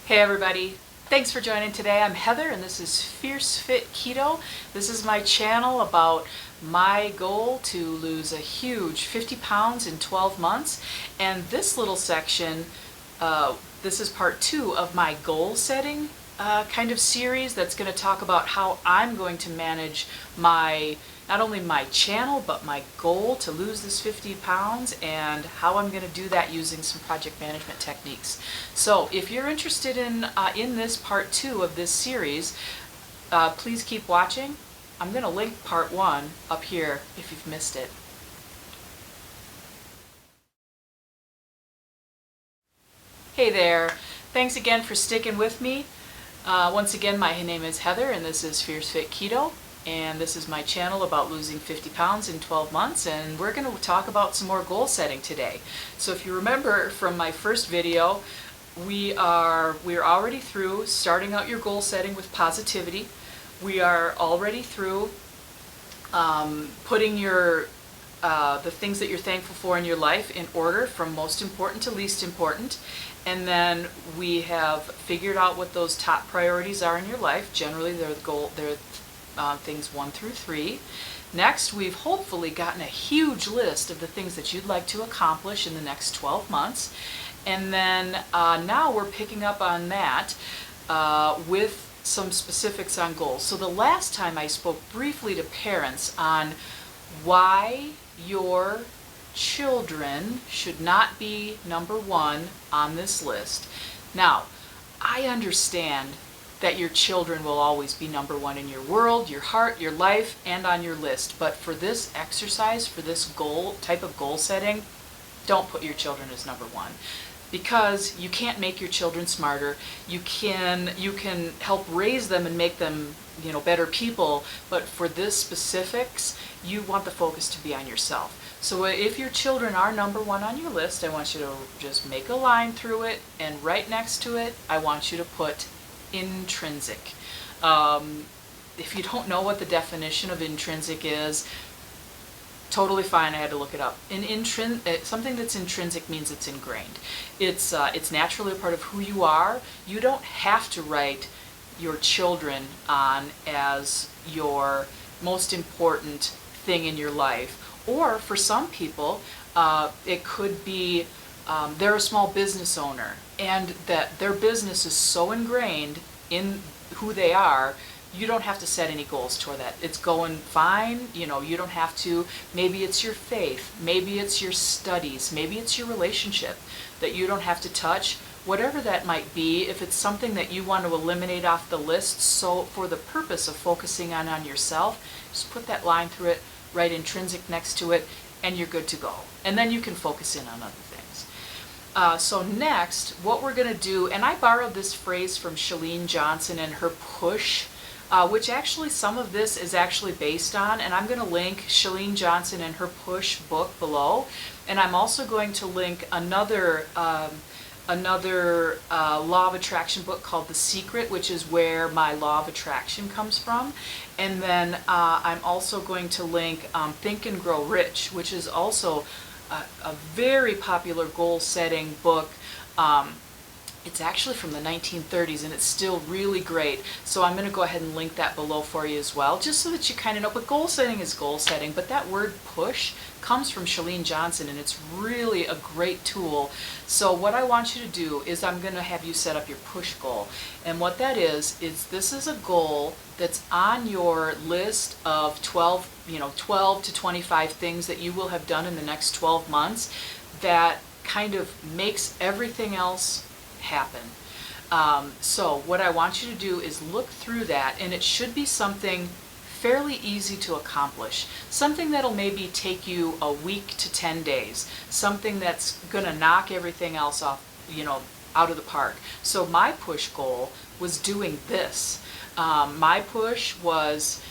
Hey everybody, thanks for joining today. I'm Heather and this is Fierce Fit Keto. This is my channel about my goal to lose a huge 50 pounds in 12 months. And this little section, this is part 2 of my goal setting kind of series that's going to talk about how I'm going to manage not only my channel, but my goal to lose this 50 pounds and how I'm going to do that using some project management techniques. So if you're interested in this part 2 of this series, please keep watching. I'm going to link part 1 up here if you've missed it. Hey there, thanks again for sticking with me. Once again, my name is Heather and this is Fierce Fit Keto. And this is my channel about losing 50 pounds in 12 months, and we're going to talk about some more goal setting today. So if you remember from my first video, we're already through starting out your goal setting with positivity. We are already through putting the things that you're thankful for in your life in order from most important to least important. And then we have figured out what those top priorities are in your life. Generally, they're things 1 through 3. Next, we've hopefully gotten a huge list of the things that you'd like to accomplish in the next 12 months. And then now we're picking up on that with some specifics on goals. So the last time I spoke briefly to parents on why your children should not be number 1 on this list. Now, I understand that your children will always be number 1 in your world, your heart, your life, and on your list. But for this exercise, for this type of goal setting, don't put your children as number 1. Because you can't make your children smarter. You can help raise them and make them, better people. But for this specifics, you want the focus to be on yourself. So if your children are number 1 on your list, I want you to just make a line through it, and right next to it, I want you to put intrinsic. If you don't know what the definition of intrinsic is, totally fine, I had to look it up. Something that's intrinsic means it's ingrained. It's naturally a part of who you are. You don't have to write your children on as your most important thing in your life. Or for some people, it could be they're a small business owner and that their business is so ingrained in who they are, you don't have to set any goals toward that. It's going fine, you don't have to. Maybe it's your faith, maybe it's your studies, maybe it's your relationship that you don't have to touch. Whatever that might be, if it's something that you want to eliminate off the list, so for the purpose of focusing on yourself, just put that line through it, write intrinsic next to it, and you're good to go. And then you can focus in on other things. So next, what we're going to do, and I borrowed this phrase from Chalene Johnson and her push, which actually some of this is actually based on, and I'm going to link Chalene Johnson and her push book below, and I'm also going to link another law of attraction book called The Secret, which is where my law of attraction comes from. And then I'm also going to link Think and Grow Rich, which is also a very popular goal setting book. It's actually from the 1930s and it's still really great. So I'm going to go ahead and link that below for you as well, just so that you kind of know. But goal setting is goal setting, but that word push comes from Chalene Johnson and it's really a great tool. So what I want you to do is I'm going to have you set up your push goal. And what that is this is a goal that's on your list of 12 to 25 things that you will have done in the next 12 months that kind of makes everything else happen. So what I want you to do is look through that, and it should be something fairly easy to accomplish. Something that'll maybe take you a week to 10 days. Something that's gonna knock everything else off, out of the park. So my push goal was doing this. My push was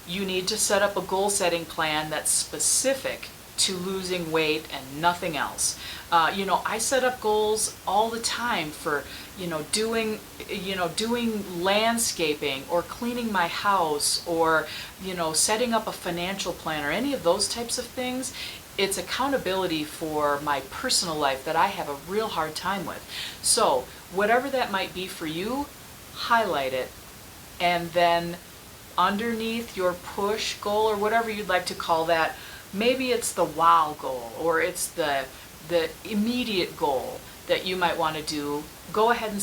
you need to set up a goal setting plan that's specific to losing weight and nothing else. I set up goals all the time for, doing landscaping or cleaning my house or, setting up a financial plan or any of those types of things. it's accountability for my personal life that I have a real hard time with. So whatever that might be for you, highlight it, and then underneath your push goal, or whatever you'd like to call that, maybe it's the wow goal, or it's the immediate goal that you might want to do. Go ahead and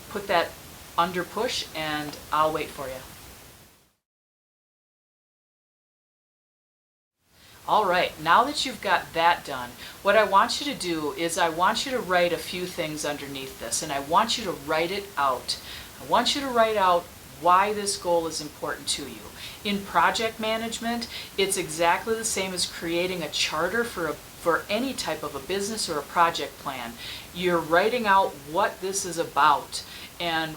put that under push, and I'll wait for you. All right, now that you've got that done, what I want you to do is I want you to write a few things underneath this, and I want you to write it out. I want you to write out why this goal is important to you. In project management, it's exactly the same as creating a charter for any type of a business or a project plan. You're writing out what this is about and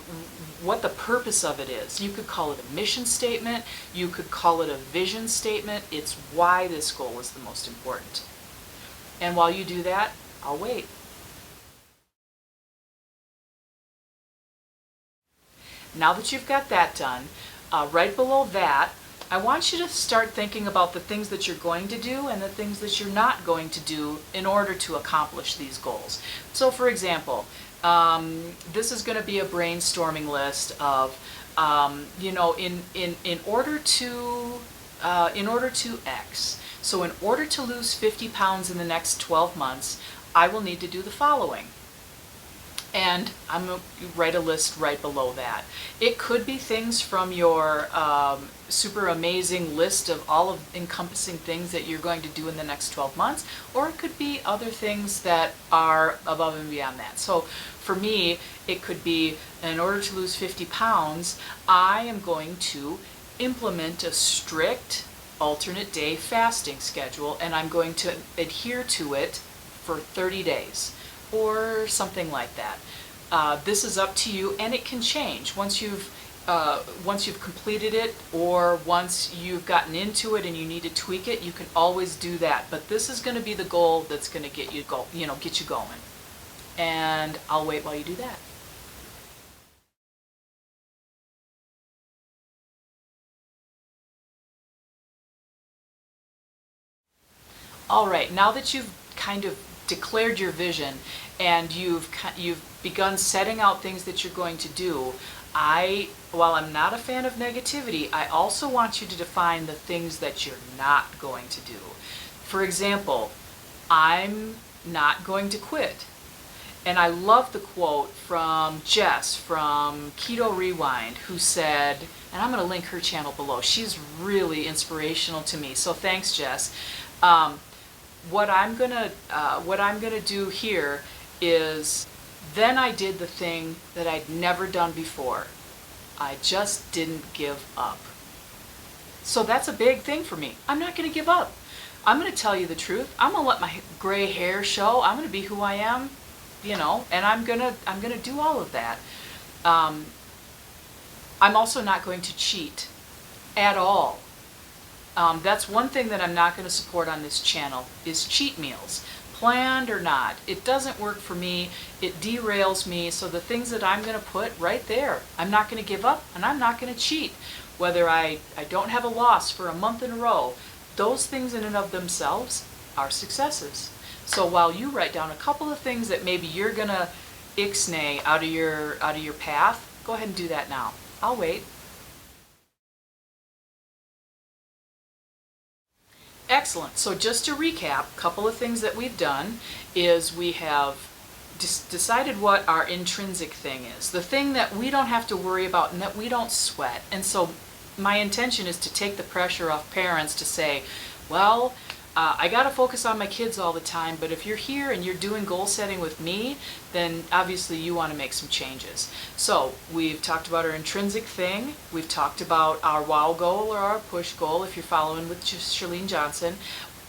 what the purpose of it is. You could call it a mission statement, you could call it a vision statement. It's why this goal is the most important. And while you do that, I'll wait. Now that you've got that done, right below that, I want you to start thinking about the things that you're going to do and the things that you're not going to do in order to accomplish these goals. So for example, this is going to be a brainstorming list of, in order to X. So in order to lose 50 pounds in the next 12 months, I will need to do the following. And I'm going to write a list right below that. It could be things from your super amazing list of all of encompassing things that you're going to do in the next 12 months, or it could be other things that are above and beyond that. So for me, it could be, in order to lose 50 pounds, I am going to implement a strict alternate day fasting schedule, and I'm going to adhere to it for 30 days. Or something like that. This is up to you, and it can change once you've completed it, or once you've gotten into it and you need to tweak it. You can always do that. But this is going to be the goal that's going to get you going. And I'll wait while you do that. All right, now that you've kind of declared your vision and you've begun setting out things that you're going to do, while I'm not a fan of negativity, I also want you to define the things that you're not going to do. For example, I'm not going to quit. And I love the quote from Jess from Keto Rewind, who said, and I'm going to link her channel below. She's really inspirational to me, so thanks, Jess. What I'm gonna do here is, then I did the thing that I'd never done before. I just didn't give up. So that's a big thing for me. I'm not gonna give up. I'm gonna tell you the truth. I'm gonna let my gray hair show. I'm gonna be who I am, and I'm gonna do all of that. I'm also not going to cheat at all. That's one thing that I'm not going to support on this channel, is cheat meals. Planned or not, it doesn't work for me. It derails me. So the things that I'm going to put right there, I'm not going to give up, and I'm not going to cheat. Whether I don't have a loss for a month in a row, those things in and of themselves are successes. So while you write down a couple of things that maybe you're going to ixnay out of your path, go ahead and do that now. I'll wait. Excellent. So just to recap, a couple of things that we've done is we have decided what our intrinsic thing is, the thing that we don't have to worry about and that we don't sweat. And so my intention is to take the pressure off parents to say, well, I got to focus on my kids all the time, but if you're here and you're doing goal setting with me, then obviously you want to make some changes. So we've talked about our intrinsic thing, we've talked about our wow goal or our push goal if you're following with Charlene Johnson,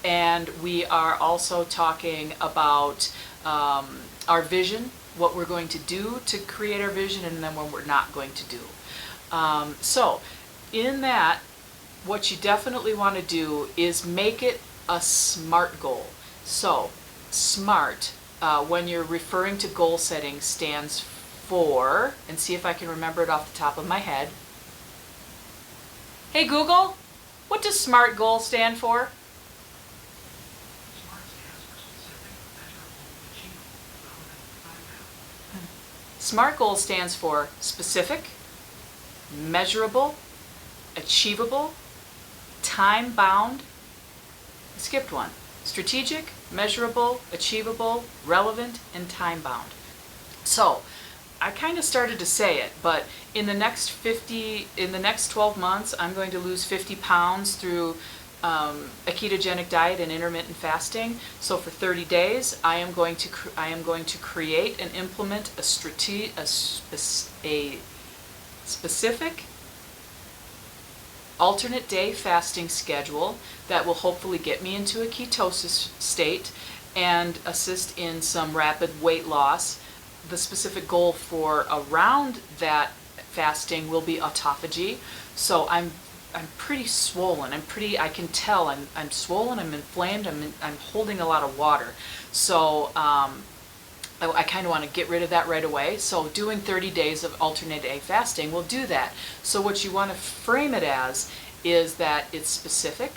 and we are also talking about our vision, what we're going to do to create our vision, and then what we're not going to do. So in that, what you definitely want to do is make it a SMART goal. So SMART, when you're referring to goal setting, stands for, and see if I can remember it off the top of my head. Hey Google, what does SMART goal stand for? SMART goal stands for specific, measurable, achievable, time-bound, skipped one, strategic, measurable, achievable, relevant, and time-bound. So I kind of started to say it, but in the next 12 months, I'm going to lose 50 pounds through a ketogenic diet and intermittent fasting. So for 30 days, I am going to create and implement a specific alternate day fasting schedule that will hopefully get me into a ketosis state and assist in some rapid weight loss. The specific goal for around that fasting will be autophagy. So I'm pretty swollen. I can tell I'm swollen, I'm inflamed, I'm holding a lot of water. So I kind of want to get rid of that right away. So doing 30 days of alternate day fasting will do that. So what you want to frame it as is that it's specific,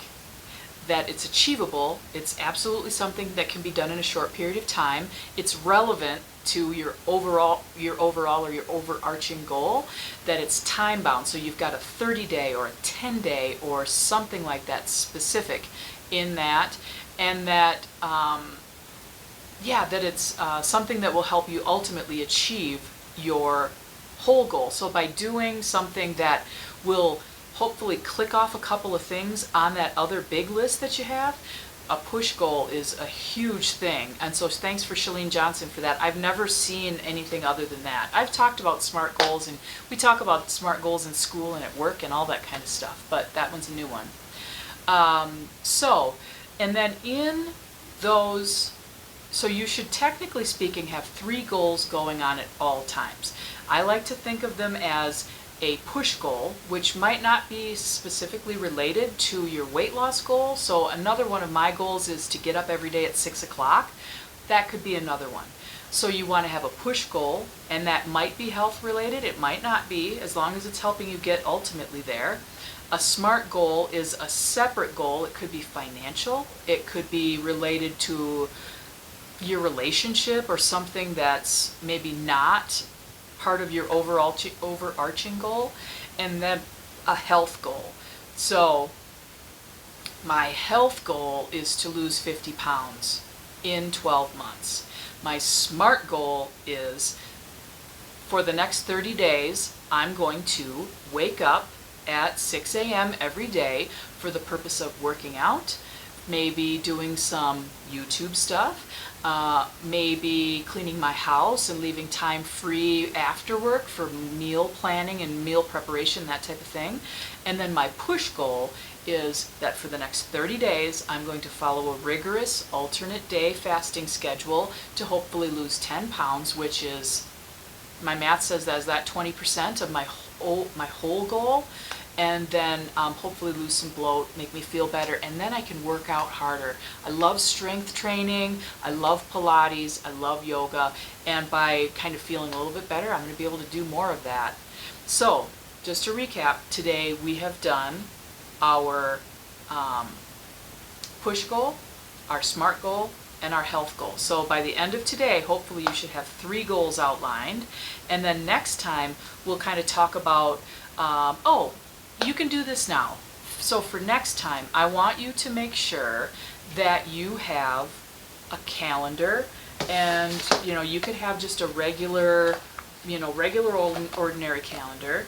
that it's achievable, it's absolutely something that can be done in a short period of time, it's relevant to your overall or your overarching goal, that it's time bound, so you've got a 30-day or a 10-day or something like that specific in that, and that that it's something that will help you ultimately achieve your whole goal. So by doing something that will hopefully click off a couple of things on that other big list that you have, a push goal is a huge thing. And so thanks for Shalene Johnson for that. I've never seen anything other than that. I've talked about SMART goals, and we talk about SMART goals in school and at work and all that kind of stuff, but that one's a new one. And then in those, so you should, technically speaking, have 3 goals going on at all times. I like to think of them as a push goal, which might not be specifically related to your weight loss goal. So another one of my goals is to get up every day at 6 o'clock. That could be another one. So you want to have a push goal, and that might be health related, it might not be, as long as it's helping you get ultimately there. A SMART goal is a separate goal. It could be financial, it could be related to your relationship or something that's maybe not part of your overarching goal, and then a health goal. So my health goal is to lose 50 pounds in 12 months. My SMART goal is for the next 30 days, I'm going to wake up at 6 a.m. every day for the purpose of working out, maybe doing some YouTube stuff, maybe cleaning my house and leaving time free after work for meal planning and meal preparation, that type of thing. And then my push goal is that for the next 30 days, I'm going to follow a rigorous alternate day fasting schedule to hopefully lose 10 pounds, which is, my math says that 20% of my whole goal. And then hopefully lose some bloat, make me feel better, and then I can work out harder. I love strength training, I love Pilates, I love yoga, and by kind of feeling a little bit better, I'm going to be able to do more of that. So, just to recap, today we have done our push goal, our SMART goal, and our health goal. So by the end of today, hopefully you should have 3 goals outlined, and then next time we'll kind of talk about, you can do this now. So for next time, I want you to make sure that you have a calendar, and you could have just a regular ordinary calendar,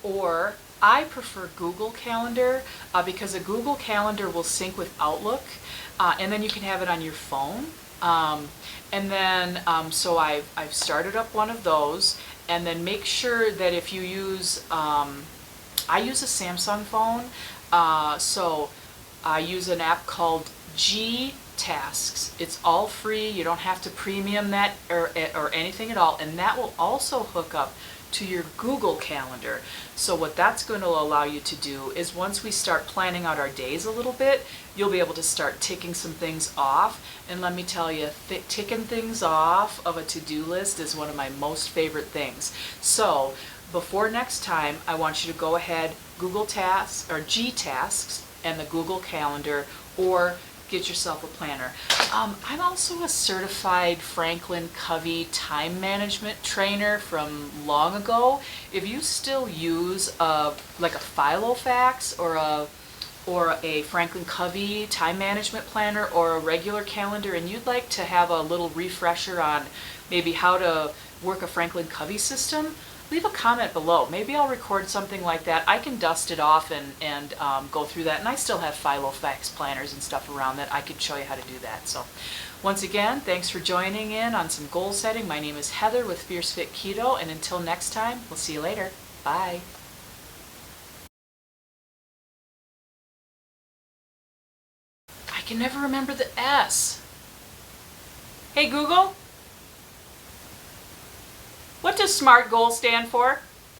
or I prefer Google Calendar because a Google Calendar will sync with Outlook, and then you can have it on your phone. And then so I've started up one of those, and then make sure that if you use I use a Samsung phone, so I use an app called G-Tasks. It's all free, you don't have to premium that or anything at all, and that will also hook up to your Google Calendar. So what that's going to allow you to do is, once we start planning out our days a little bit, you'll be able to start ticking some things off. And let me tell you, ticking things off of a to-do list is one of my most favorite things. So before next time, I want you to go ahead, Google Tasks or G-Tasks and the Google Calendar, or get yourself a planner. I'm also a certified Franklin Covey time management trainer from long ago. If you still use like a Filofax or a Franklin Covey time management planner or a regular calendar, and you'd like to have a little refresher on maybe how to work a Franklin Covey system, leave a comment below. Maybe I'll record something like that. I can dust it off and go through that. And I still have Filofax planners and stuff around that I could show you how to do that. So once again, thanks for joining in on some goal setting. My name is Heather with Fierce Fit Keto, and until next time, we'll see you later. Bye. I can never remember the S. Hey Google, what does SMART goal stand for?